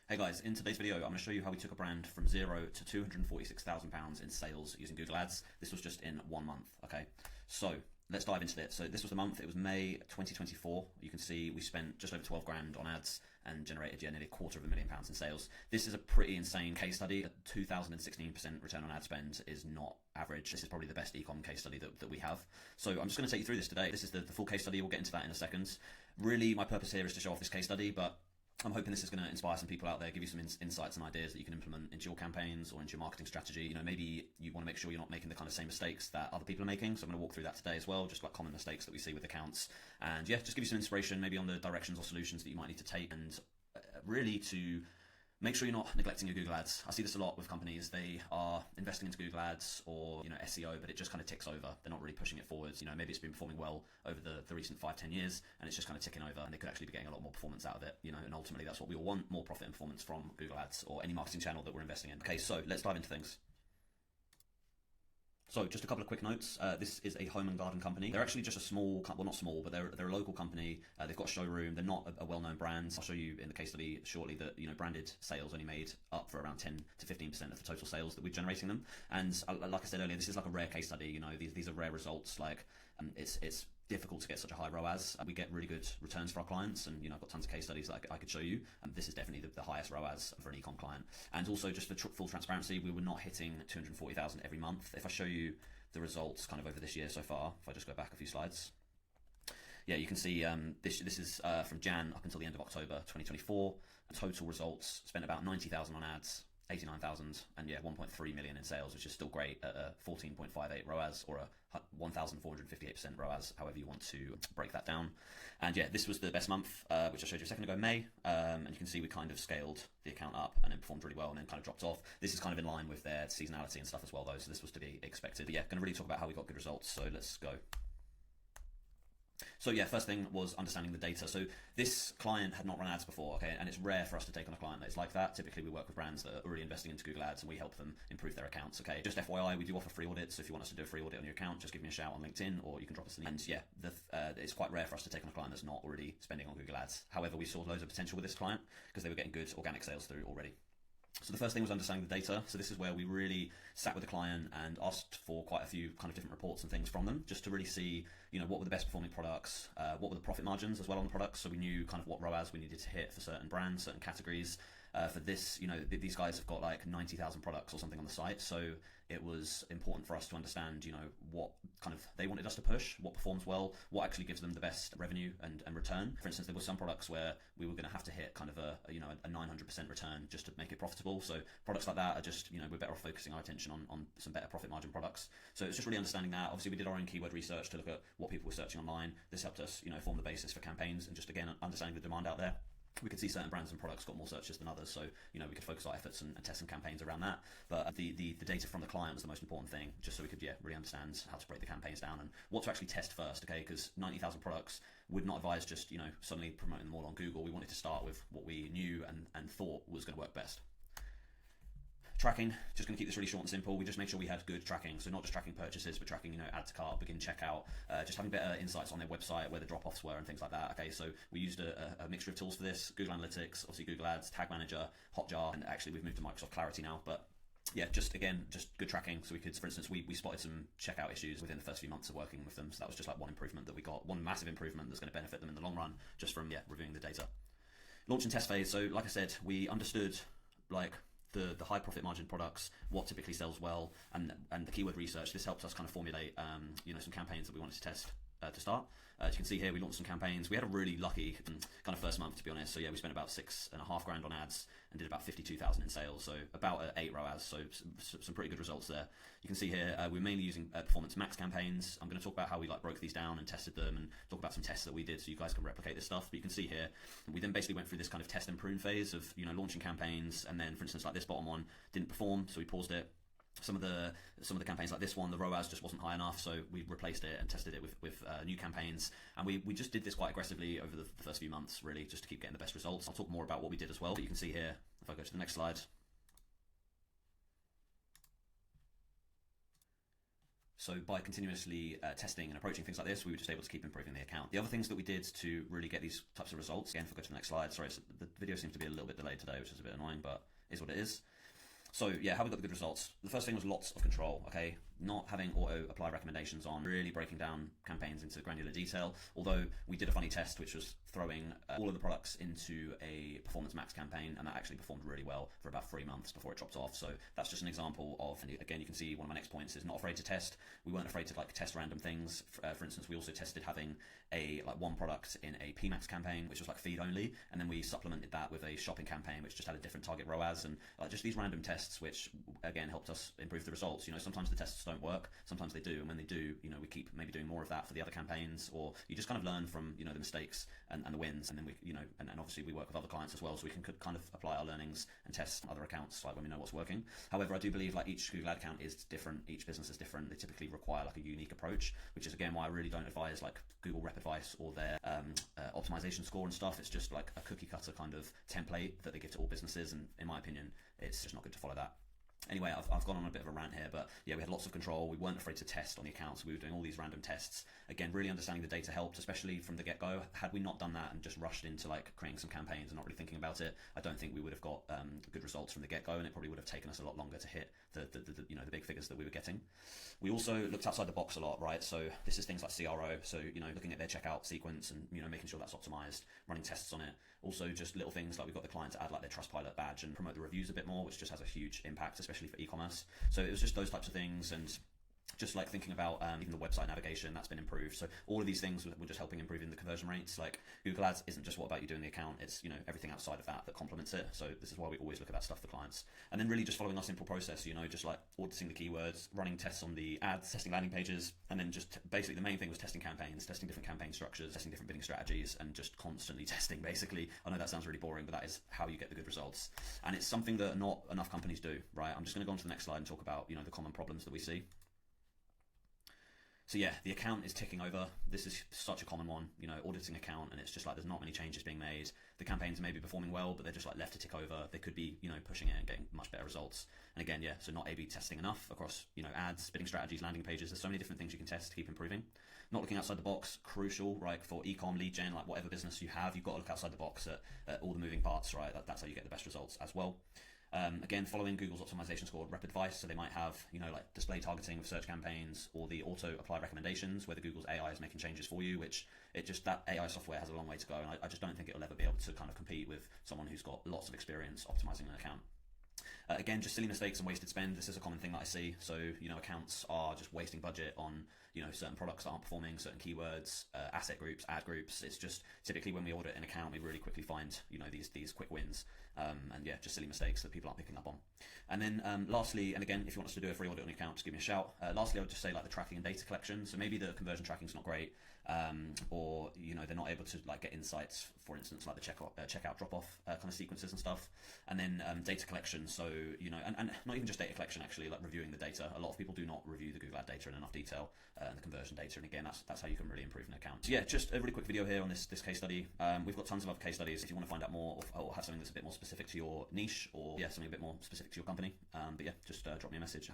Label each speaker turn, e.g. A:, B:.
A: Hey guys, in today's video I'm going to show you how we took a brand from zero to £246,000 in sales using Google Ads. This was just in 1 month, okay? So let's dive into it. So this was the month, it was May 2024. You can see we spent just over 12 grand on ads and generated nearly £250,000 in sales. This is a pretty insane case study. A 2016% return on ad spend is not average. This is probably the best ecom case study that we have. So I'm just going to take you through this today. This is the full case study. We'll get into that in a second. Really, my purpose here is to show off this case study, but I'm hoping this is going to inspire some people out there, give you some insights and ideas that you can implement into your campaigns or into your marketing strategy. You know, maybe you want to make sure you're not making the kind of same mistakes that other people are making. So I'm going to walk through that today as well, just like common mistakes that we see with accounts. And yeah, just give you some inspiration maybe on the directions or solutions that you might need to take, and really to make sure you're not neglecting your Google Ads. I see this a lot with companies. They are investing into Google Ads or SEO, but it just kind of ticks over. They're not really pushing it forwards. Maybe it's been performing well over the recent 5-10 years, and it's just kind of ticking over, and they could actually be getting a lot more performance out of it. And ultimately that's what we all want: more profit and performance from Google Ads or any marketing channel that we're investing in. Okay, so let's dive into things. So just a couple of quick notes. This is a home and garden company. They're actually just a small, well, not small, but they're a local company. They've got a showroom. They're not a well-known brand. I'll show you in the case study shortly that branded sales only made up for around 10 to 15% of the total sales that we're generating them. And like I said earlier, this is like a rare case study. These are rare results. Like it's difficult to get such a high ROAS. We get really good returns for our clients, and I've got tons of case studies that I could show you. This is definitely the highest ROAS for an ecom client. And also, just for full transparency, we were not hitting 240,000 every month. If I show you the results kind of over this year so far, if I just go back a few slides, yeah, you can see this is from Jan up until the end of October 2024. Total results: spent about 90,000 on ads, 89,000, and yeah, 1.3 million in sales, which is still great at a 14.58 ROAS or a 1,458% ROAS, however you want to break that down. And yeah, this was the best month, which I showed you a second ago, May. And you can see we kind of scaled the account up and it performed really well and then kind of dropped off. This is kind of in line with their seasonality and stuff as well, though, so this was to be expected. But yeah, going to really talk about how we got good results, so let's go. So yeah, first thing was understanding the data. So this client had not run ads before, okay, and it's rare for us to take on a client that is like that. Typically we work with brands that are already investing into Google Ads and we help them improve their accounts, okay. Just FYI, we do offer free audits, so if you want us to do a free audit on your account, just give me a shout on LinkedIn or you can drop us an email. And yeah, it's quite rare for us to take on a client that's not already spending on Google Ads. However, we saw loads of potential with this client because they were getting good organic sales through already. So the first thing was understanding the data. So this is where we really sat with the client and asked for quite a few kind of different reports and things from them, just to really see, what were the best performing products, what were the profit margins as well on the products. So we knew kind of what ROAS we needed to hit for certain brands, certain categories. For this, these guys have got like 90,000 products or something on the site. So it was important for us to understand, what kind of they wanted us to push, what performs well, what actually gives them the best revenue and return. For instance, there were some products where we were going to have to hit kind of a 900% return just to make it profitable. So products like that are just, we're better off focusing our attention on some better profit margin products. So it's just really understanding that. Obviously, we did our own keyword research to look at what people were searching online. This helped us, form the basis for campaigns, and just again understanding the demand out there. We could see certain brands and products got more searches than others, so we could focus our efforts and test some campaigns around that. But the data from the client was the most important thing, just so we could really understand how to break the campaigns down and what to actually test first, okay? Because 90,000 products would not advise just suddenly promoting them all on Google. We wanted to start with what we knew and thought was going to work best. Tracking, just going to keep this really short and simple. We just made sure we had good tracking, so not just tracking purchases, but tracking, add to cart, begin checkout, just having better insights on their website, where the drop-offs were and things like that. Okay, so we used a mixture of tools for this: Google Analytics, obviously Google Ads, Tag Manager, Hotjar, and actually we've moved to Microsoft Clarity now. But yeah, just good tracking. So we could, for instance, we spotted some checkout issues within the first few months of working with them. So that was just like one improvement that we got, one massive improvement that's going to benefit them in the long run, just from reviewing the data. Launch and test phase. So like I said, we understood the high profit margin products, what typically sells well, and the keyword research. This helps us kind of formulate some campaigns that we wanted to test to start. As you can see here, we launched some campaigns. We had a really lucky kind of first month, to be honest. So yeah, we spent about 6.5 grand on ads and did about 52,000 in sales. So about 8 ROAS. So some pretty good results there. You can see here we're mainly using Performance Max campaigns. I'm going to talk about how we broke these down and tested them, and talk about some tests that we did so you guys can replicate this stuff. But you can see here we then basically went through this kind of test and prune phase of launching campaigns, and then for instance like this bottom one didn't perform, so we paused it. Some of the campaigns like this one, the ROAS just wasn't high enough, so we replaced it and tested it with new campaigns. And we just did this quite aggressively over the first few months, really, just to keep getting the best results. I'll talk more about what we did as well, but you can see here, if I go to the next slide. So by continuously testing and approaching things like this, we were just able to keep improving the account. The other things that we did to really get these types of results, again, if we go to the next slide, sorry, so the video seems to be a little bit delayed today, which is a bit annoying, but is what it is. So yeah, how we got the good results. The first thing was lots of control, okay? Not having auto apply recommendations on, really breaking down campaigns into granular detail. Although we did a funny test, which was throwing all of the products into a performance max campaign, and that actually performed really well for about 3 months before it dropped off. So that's just an example of, and again, you can see one of my next points is not afraid to test. We weren't afraid to like test random things. For instance, we also tested having one product in a PMax campaign, which was like feed only, and then we supplemented that with a shopping campaign, which just had a different target ROAS, and just these random tests, which again helped us improve the results. You know, sometimes the tests don't work, sometimes they do, and when they do, you know, we keep maybe doing more of that for the other campaigns, or you just kind of learn from, you know, the mistakes and the wins, and then we, you know, and obviously we work with other clients as well, so we can kind of apply our learnings and test other accounts like when we know what's working. However, I do believe like each Google ad account is different, each business is different. They typically require like a unique approach, which is again why I really don't advise like Google Rep Advice or their optimization score and stuff. It's just like a cookie cutter kind of template that they give to all businesses, and in my opinion, it's just not good to follow that. Anyway, I've gone on a bit of a rant here, but yeah, we had lots of control. We weren't afraid to test on the accounts. We were doing all these random tests. Again, really understanding the data helped, especially from the get-go. Had we not done that and just rushed into like creating some campaigns and not really thinking about it, I don't think we would have got good results from the get-go, and it probably would have taken us a lot longer to hit the you know, the big figures that we were getting. We also looked outside the box a lot, right? So this is things like CRO, so you know, looking at their checkout sequence and, you know, making sure that's optimized, running tests on it. Also just little things like we got the client to add like their Trustpilot badge and promote the reviews a bit more, which just has a huge impact, especially for e-commerce. So it was just those types of things, and just like thinking about even the website navigation, that's been improved. So all of these things were just helping improving the conversion rates. Like Google Ads isn't just what about you doing the account, it's, you know, everything outside of that complements it. So this is why we always look at that stuff for clients. And then really just following our simple process, you know, just like auditing the keywords, running tests on the ads, testing landing pages, and then just basically the main thing was testing campaigns, testing different campaign structures, testing different bidding strategies, and just constantly testing basically. I know that sounds really boring, but that is how you get the good results. And it's something that not enough companies do, right? I'm just going to go on to the next slide and talk about, you know, the common problems that we see. So yeah, the account is ticking over. This is such a common one, you know, auditing account, and it's just like there's not many changes being made. The campaigns may be performing well, but they're just like left to tick over. They could be, you know, pushing it and getting much better results. And again, yeah, so not A/B testing enough across, you know, ads, bidding strategies, landing pages. There's so many different things you can test to keep improving. Not looking outside the box, crucial, right? For e-com, lead gen, like whatever business you have, you've got to look outside the box at all the moving parts, right? That's how you get the best results as well. Again, following Google's optimization score, Rep Advice, so they might have, you know, like display targeting with search campaigns, or the auto apply recommendations where the Google's AI is making changes for you, which that AI software has a long way to go, and I just don't think it'll ever be able to kind of compete with someone who's got lots of experience optimizing an account. Again, just silly mistakes and wasted spend. This is a common thing that I see. So, you know, accounts are just wasting budget on, you know, certain products that aren't performing, certain keywords, asset groups, ad groups. It's just typically when we audit an account, we really quickly find, you know, these quick wins. And yeah, just silly mistakes that people aren't picking up on. And then lastly, and again, if you want us to do a free audit on your account, just give me a shout. Lastly, I would just say like the tracking and data collection. So maybe the conversion tracking is not great, or, you know, they're not able to like get insights, for instance, like the checkout drop-off kind of sequences and stuff. And then data collection. So, you know, and not even just data collection, actually, like reviewing the data. A lot of people do not review the Google Ad data in enough detail, and the conversion data. And again, that's how you can really improve an account. So yeah, just a really quick video here on this case study. We've got tons of other case studies if you want to find out more, or have something that's a bit more specific to your niche, or yeah, something a bit more specific to your company. But yeah, just drop me a message.